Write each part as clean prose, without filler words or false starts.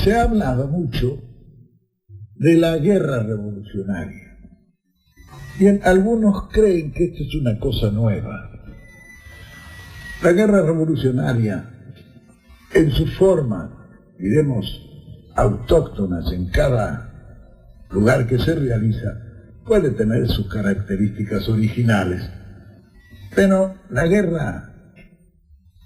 se ha hablado mucho de la guerra revolucionaria. Bien, algunos creen que esto es una cosa nueva. La guerra revolucionaria, en su forma, diremos, autóctonas en cada lugar que se realiza, puede tener sus características originales, pero la guerra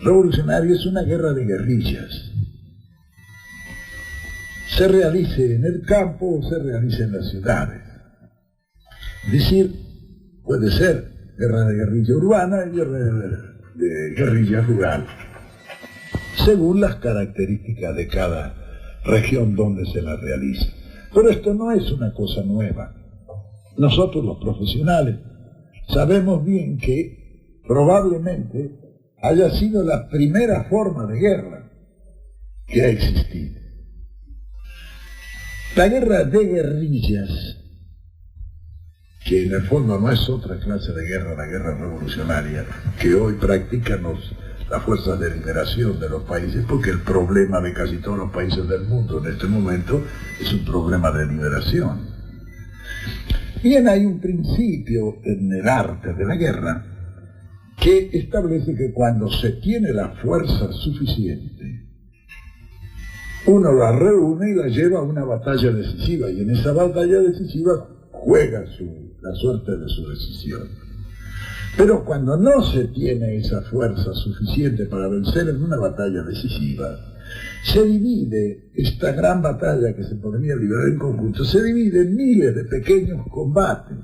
revolucionaria es una guerra de guerrillas. Se realice en el campo o se realice en las ciudades. Es decir, puede ser guerra de guerrilla urbana y guerra de guerrilla rural, según las características de cada región donde se la realiza. Pero esto no es una cosa nueva. Nosotros los profesionales sabemos bien que probablemente haya sido la primera forma de guerra que ha existido. La guerra de guerrillas, que en el fondo no es otra clase de guerra, la guerra revolucionaria, que hoy practican las fuerzas de liberación de los países, porque el problema de casi todos los países del mundo en este momento es un problema de liberación. Bien, hay un principio en el arte de la guerra que establece que cuando se tiene la fuerza suficiente, uno la reúne y la lleva a una batalla decisiva, y en esa batalla decisiva juega la suerte de su decisión. Pero cuando no se tiene esa fuerza suficiente para vencer en una batalla decisiva, se divide esta gran batalla que se podría librar en conjunto, se divide en miles de pequeños combates,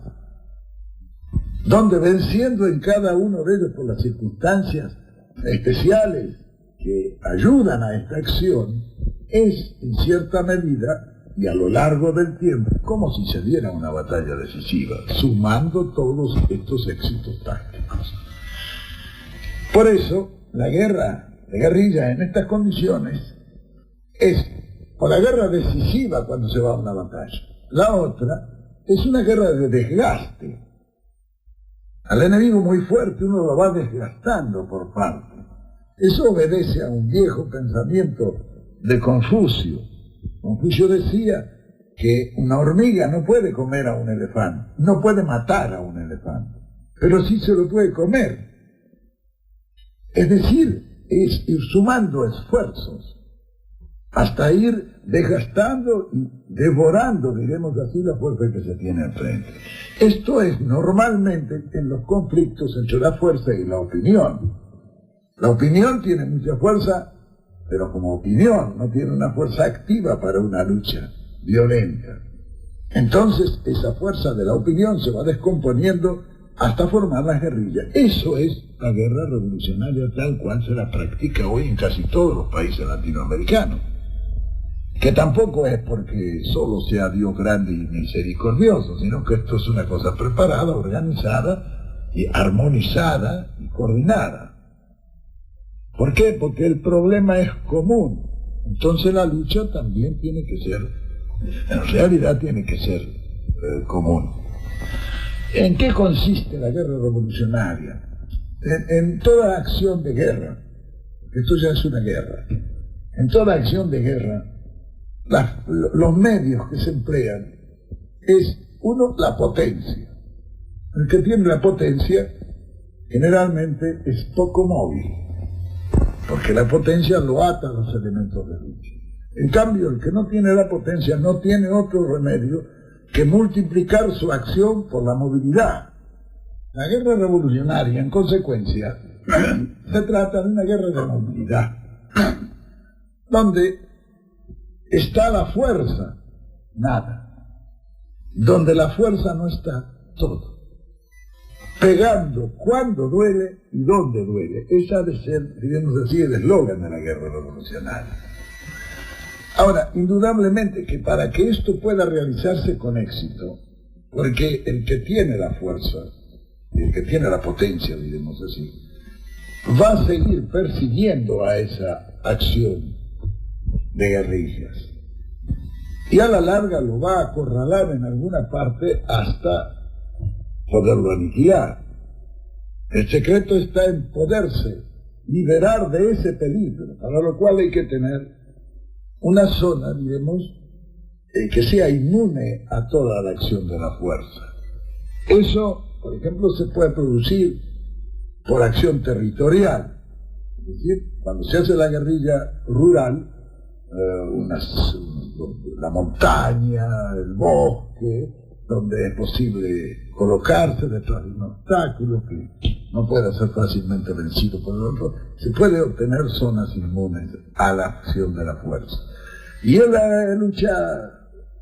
donde venciendo en cada uno de ellos por las circunstancias especiales que ayudan a esta acción, es en cierta medida y a lo largo del tiempo como si se diera una batalla decisiva, sumando todos estos éxitos tácticos. Por eso, la guerra de guerrilla en estas condiciones es o la guerra decisiva cuando se va a una batalla. La otra es una guerra de desgaste. Al enemigo muy fuerte uno lo va desgastando por parte. Eso obedece a un viejo pensamiento de Confucio. Confucio decía que una hormiga no puede comer a un elefante, no puede matar a un elefante, pero sí se lo puede comer. Es decir, es ir sumando esfuerzos hasta ir desgastando y devorando, diremos así, la fuerza que se tiene enfrente. Esto es normalmente en los conflictos entre la fuerza y la opinión. La opinión tiene mucha fuerza, pero como opinión no tiene una fuerza activa para una lucha violenta. Entonces esa fuerza de la opinión se va descomponiendo hasta formar las guerrillas. Eso es la guerra revolucionaria tal cual se la practica hoy en casi todos los países latinoamericanos. Que tampoco es porque solo sea Dios grande y misericordioso, sino que esto es una cosa preparada, organizada, y armonizada y coordinada. ¿Por qué? Porque el problema es común. Entonces la lucha también tiene que ser, en realidad tiene que ser común. ¿En qué consiste la guerra revolucionaria? En toda acción de guerra, esto ya es una guerra, en toda acción de guerra, los medios que se emplean es, uno, la potencia. El que tiene la potencia generalmente es poco móvil, porque la potencia lo ata a los elementos de lucha. En cambio, el que no tiene la potencia no tiene otro remedio que multiplicar su acción por la movilidad. La guerra revolucionaria, en consecuencia, se trata de una guerra de movilidad, donde está la fuerza, nada. Donde la fuerza no está, todo. Pegando cuando duele y dónde duele. Esa ha de ser, digamos así, el eslogan de la guerra revolucionaria. Ahora, indudablemente que para que esto pueda realizarse con éxito, porque el que tiene la fuerza, el que tiene la potencia, diremos así, va a seguir persiguiendo a esa acción de guerrillas. Y a la larga lo va a acorralar en alguna parte hasta poderlo aniquilar. El secreto está en poderse liberar de ese peligro, para lo cual hay que tener una zona, diremos, que sea inmune a toda la acción de la fuerza. Eso, por ejemplo, se puede producir por acción territorial. Es decir, cuando se hace la guerrilla rural, la montaña, el bosque, donde es posible colocarse detrás de un obstáculo que no puede ser fácilmente vencido por el otro, se puede obtener zonas inmunes a la acción de la fuerza. Y en la lucha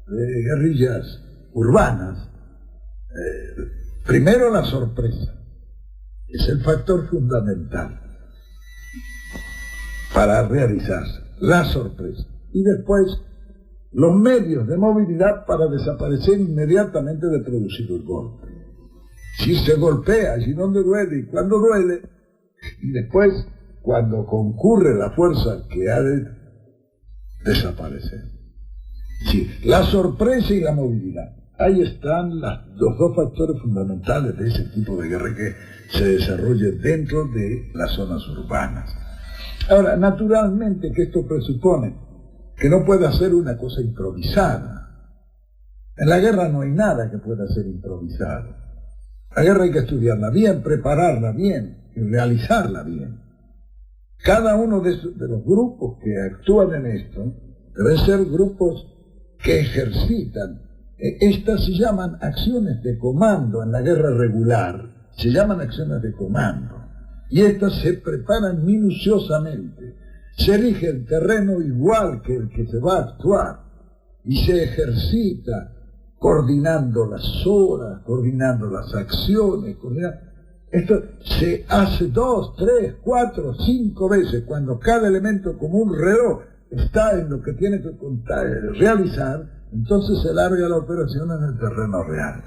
de guerrillas urbanas, primero la sorpresa es el factor fundamental para realizarse, la sorpresa, y después los medios de movilidad para desaparecer inmediatamente de producir el golpe. Si se golpea, allí donde duele y cuando duele, y después cuando concurre la fuerza que ha de desaparecer. Sí, la sorpresa y la movilidad. Ahí están los dos factores fundamentales de ese tipo de guerra que se desarrolla dentro de las zonas urbanas. Ahora, naturalmente que esto presupone que no pueda ser una cosa improvisada. En la guerra no hay nada que pueda ser improvisado. La guerra hay que estudiarla bien, prepararla bien y realizarla bien. Cada uno de los grupos que actúan en esto deben ser grupos que ejercitan. Estas se llaman acciones de comando en la guerra regular, se llaman acciones de comando. Y estas se preparan minuciosamente. Se elige el terreno igual que el que se va a actuar y se ejercita coordinando las horas, coordinando las acciones. Esto se hace 2, 3, 4, 5 veces cuando cada elemento como un reloj está en lo que tiene que realizar, entonces se larga la operación en el terreno real.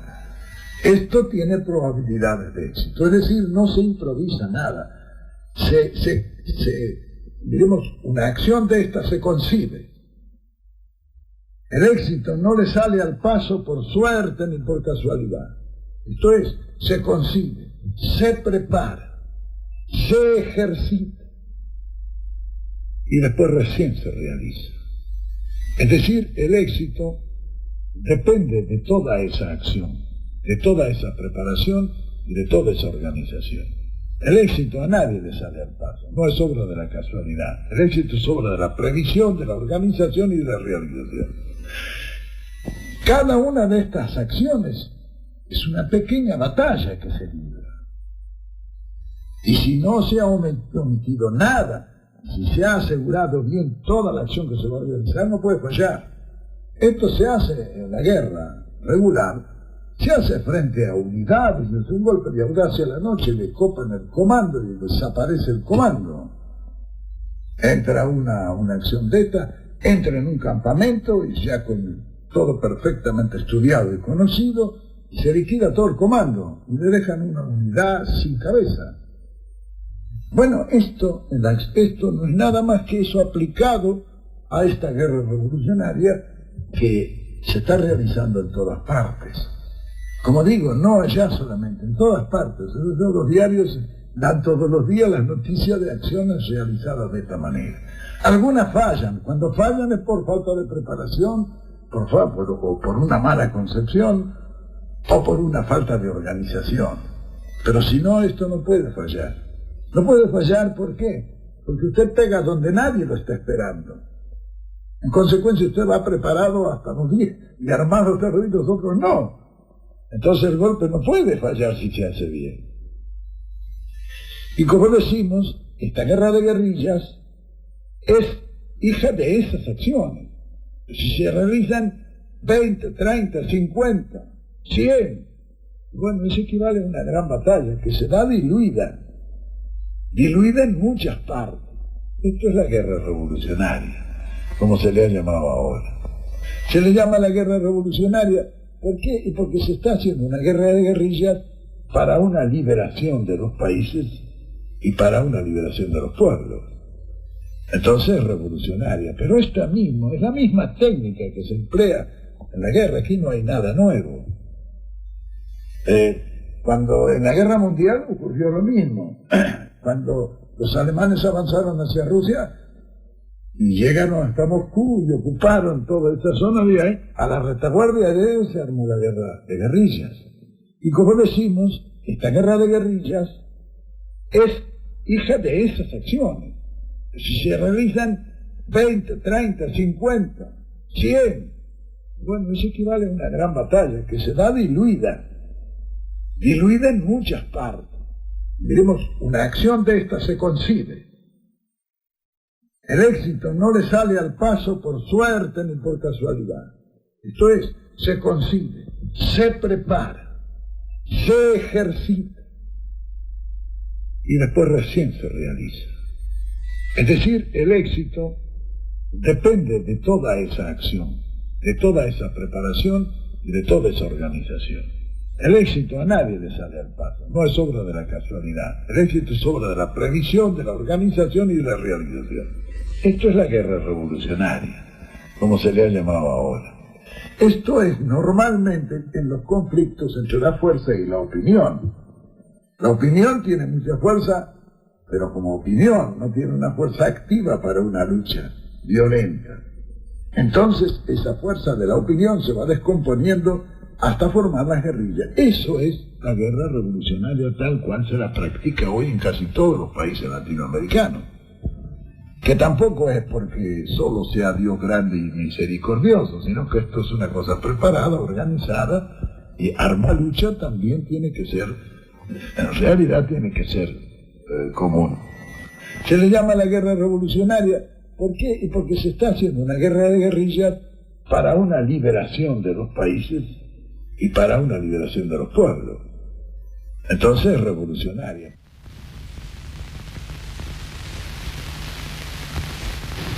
Esto tiene probabilidades de éxito, es decir, no se improvisa nada. Digamos, una acción de esta se concibe. El éxito no le sale al paso por suerte ni por casualidad. Esto es, se concibe, se prepara, se ejercita y después recién se realiza. Es decir, el éxito depende de toda esa acción, de toda esa preparación y de toda esa organización. El éxito a nadie le sale al paso, no es obra de la casualidad. El éxito es obra de la previsión, de la organización y de la realización. Cada una de estas acciones es una pequeña batalla que se libra. Y si no se ha omitido nada, si se ha asegurado bien toda la acción que se va a realizar, no puede fallar. Esto se hace en la guerra regular, se hace frente a unidades, es un golpe de audacia a la noche, le copan el comando y desaparece el comando. Entra una acción de esta, entra en un campamento y ya con todo perfectamente estudiado y conocido, y se liquida todo el comando y le dejan una unidad sin cabeza. Bueno, esto no es nada más que eso aplicado a esta guerra revolucionaria que se está realizando en todas partes. Como digo, no allá solamente, en todas partes. Los diarios dan todos los días las noticias de acciones realizadas de esta manera. Algunas fallan. Cuando fallan es por falta de preparación, o por una mala concepción, o por una falta de organización. Pero si no, esto no puede fallar. No puede fallar, ¿por qué? Porque usted pega donde nadie lo está esperando. En consecuencia, usted va preparado hasta los 10 y armado hasta los otros no. Entonces el golpe no puede fallar si se hace bien. Y como decimos, esta guerra de guerrillas es hija de esas acciones. Si se realizan 20, 30, 50, 100, bueno, eso equivale a una gran batalla que se da diluida en muchas partes. Esto es la guerra revolucionaria, como se le ha llamado ahora. Se le llama la guerra revolucionaria, ¿por qué? Y porque se está haciendo una guerra de guerrillas para una liberación de los países y para una liberación de los pueblos. Entonces es revolucionaria, pero es la misma técnica que se emplea en la guerra. Aquí no hay nada nuevo. Cuando en la guerra mundial ocurrió lo mismo. Cuando los alemanes avanzaron hacia Rusia, y llegaron hasta Moscú y ocuparon toda esa zona de ahí. A la retaguardia de ellos se armó la guerra de guerrillas. Y como decimos, esta guerra de guerrillas es hija de esas acciones. Si se realizan 20, 30, 50, 100, bueno, eso equivale a una gran batalla que se da diluida en muchas partes. Diremos, una acción de esta se concibe. El éxito no le sale al paso por suerte ni por casualidad. Esto es, se concibe, se prepara, se ejercita y después recién se realiza. Es decir, el éxito depende de toda esa acción, de toda esa preparación y de toda esa organización. El éxito a nadie le sale al paso, no es obra de la casualidad. El éxito es obra de la previsión, de la organización y de la realización. Esto es la guerra revolucionaria, como se le ha llamado ahora. Esto es normalmente en los conflictos entre la fuerza y la opinión. La opinión tiene mucha fuerza, pero como opinión no tiene una fuerza activa para una lucha violenta. Entonces esa fuerza de la opinión se va descomponiendo hasta formar las guerrillas. Eso es la guerra revolucionaria tal cual se la practica hoy en casi todos los países latinoamericanos. Que tampoco es porque solo sea Dios grande y misericordioso, sino que esto es una cosa preparada, organizada, y arma lucha también tiene que ser, en realidad tiene que ser común. Se le llama la guerra revolucionaria, ¿por qué? Y porque se está haciendo una guerra de guerrillas para una liberación de los países y para una liberación de los pueblos. Entonces es revolucionaria.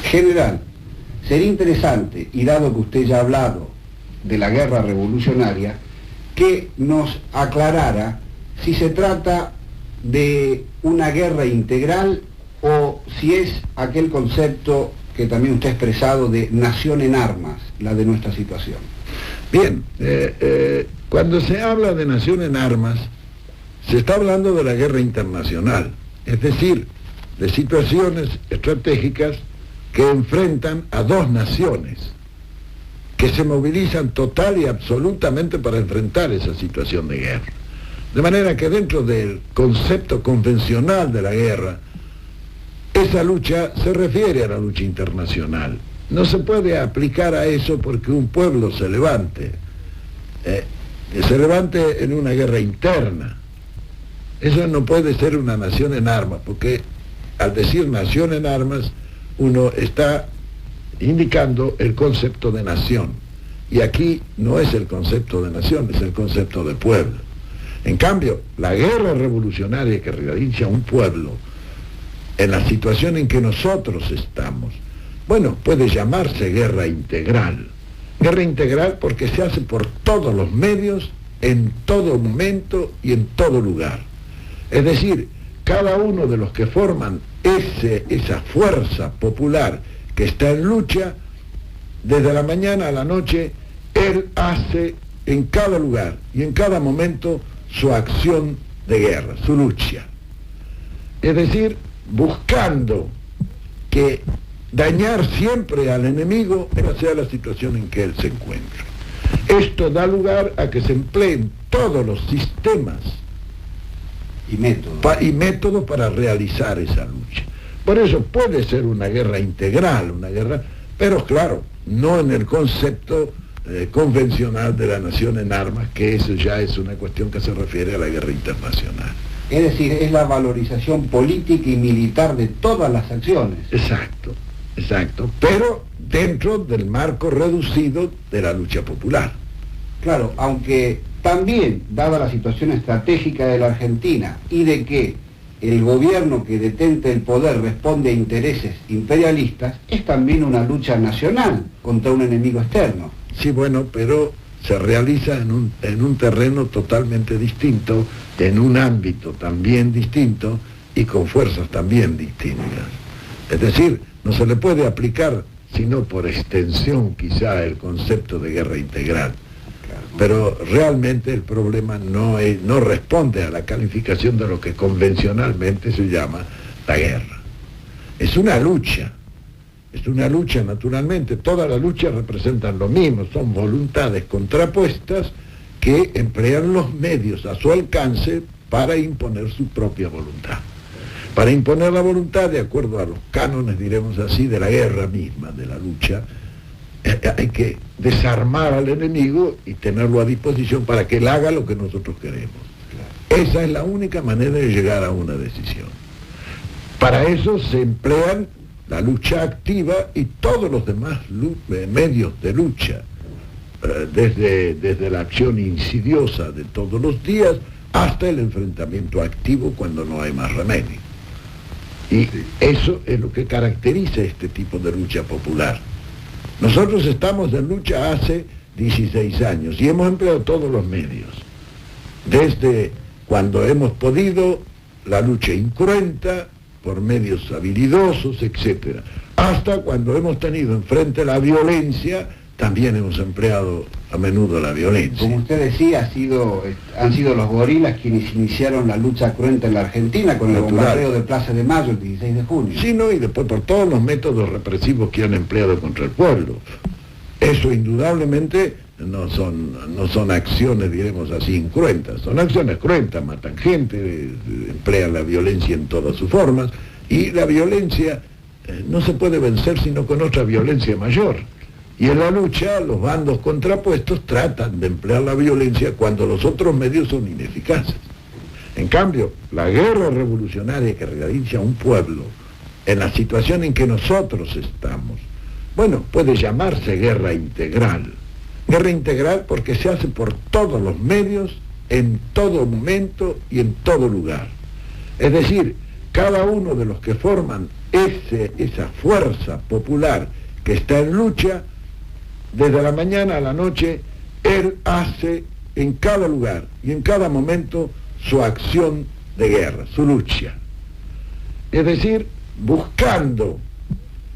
General, sería interesante, y dado que usted ya ha hablado de la guerra revolucionaria, que nos aclarara si se trata de una guerra integral o si es aquel concepto que también usted ha expresado de nación en armas, la de nuestra situación. Bien, cuando se habla de nación en armas, se está hablando de la guerra internacional, es decir, de situaciones estratégicas que enfrentan a dos naciones, que se movilizan total y absolutamente para enfrentar esa situación de guerra. De manera que dentro del concepto convencional de la guerra, esa lucha se refiere a la lucha internacional. No se puede aplicar a eso porque un pueblo se levante en una guerra interna. Eso no puede ser una nación en armas, porque al decir nación en armas, uno está indicando el concepto de nación. Y aquí no es el concepto de nación, es el concepto de pueblo. En cambio, la guerra revolucionaria que realiza un pueblo en la situación en que nosotros estamos, bueno, puede llamarse guerra integral. Guerra integral porque se hace por todos los medios, en todo momento y en todo lugar. Es decir, cada uno de los que forman esa fuerza popular que está en lucha, desde la mañana a la noche, él hace en cada lugar y en cada momento su acción de guerra, su lucha. Es decir, buscando que dañar siempre al enemigo, esa sea la situación en que él se encuentra. Esto da lugar a que se empleen todos los sistemas y métodos para realizar esa lucha. Por eso puede ser una guerra integral, pero claro, no en el concepto convencional de la nación en armas, que eso ya es una cuestión que se refiere a la guerra internacional. Es decir, es la valorización política y militar de todas las acciones. Exacto, pero dentro del marco reducido de la lucha popular. Claro, aunque también, dada la situación estratégica de la Argentina y de que el gobierno que detenta el poder responde a intereses imperialistas, es también una lucha nacional contra un enemigo externo. Sí, bueno, pero se realiza en un terreno totalmente distinto, en un ámbito también distinto y con fuerzas también distintas. Es decir, no se le puede aplicar, sino por extensión quizá, el concepto de guerra integral. Pero realmente el problema no responde a la calificación de lo que convencionalmente se llama la guerra. Es una lucha Es una lucha, naturalmente, todas las luchas representan lo mismo, son voluntades contrapuestas que emplean los medios a su alcance para imponer su propia voluntad. Para imponer la voluntad, de acuerdo a los cánones, diremos así, de la guerra misma, de la lucha, hay que desarmar al enemigo y tenerlo a disposición para que él haga lo que nosotros queremos. Esa es la única manera de llegar a una decisión. Para eso se emplean la lucha activa y todos los demás medios de lucha, desde la acción insidiosa de todos los días hasta el enfrentamiento activo cuando no hay más remedio. Y eso es lo que caracteriza este tipo de lucha popular. Nosotros estamos en lucha hace 16 años y hemos empleado todos los medios. Desde cuando hemos podido, la lucha incruenta, por medios habilidosos, etc. Hasta cuando hemos tenido enfrente la violencia, también hemos empleado a menudo la violencia. Como usted decía, han sido los gorilas quienes iniciaron la lucha cruenta en la Argentina con el bombardeo de Plaza de Mayo el 16 de junio. Sí, no, y después por todos los métodos represivos que han empleado contra el pueblo. Eso indudablemente no son acciones, diremos así, incruentas, son acciones cruentas, matan gente, emplean la violencia en todas sus formas, y la violencia no se puede vencer sino con otra violencia mayor. Y en la lucha, los bandos contrapuestos tratan de emplear la violencia cuando los otros medios son ineficaces. En cambio, la guerra revolucionaria que realiza un pueblo, en la situación en que nosotros estamos, bueno, puede llamarse guerra integral. Guerra integral porque se hace por todos los medios, en todo momento y en todo lugar. Es decir, cada uno de los que forman esa fuerza popular que está en lucha, desde la mañana a la noche, él hace en cada lugar y en cada momento su acción de guerra, su lucha. Es decir, buscando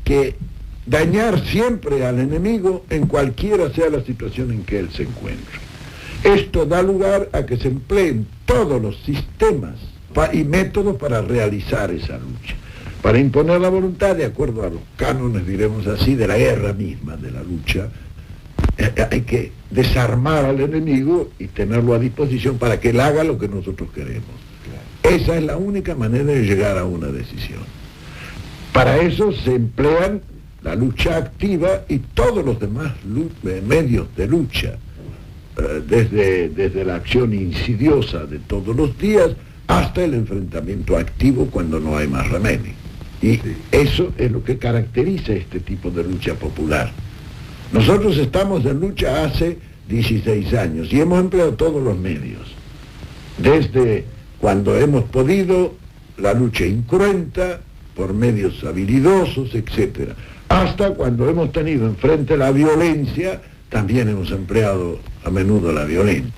que dañar siempre al enemigo en cualquiera sea la situación en que él se encuentre. Esto da lugar a que se empleen todos los sistemas y métodos para realizar esa lucha, para imponer la voluntad de acuerdo a los cánones, diremos así, de la guerra misma, de la lucha. Hay que desarmar al enemigo y tenerlo a disposición para que él haga lo que nosotros queremos. Esa es la única manera de llegar a una decisión. Para eso se emplean la lucha activa y todos los demás medios de lucha, desde la acción insidiosa de todos los días hasta el enfrentamiento activo cuando no hay más remedio. Y eso es lo que caracteriza este tipo de lucha popular. Nosotros estamos en lucha hace 16 años y hemos empleado todos los medios. Desde cuando hemos podido, la lucha incruenta, por medios habilidosos, etc. Hasta cuando hemos tenido enfrente la violencia, también hemos empleado a menudo la violencia.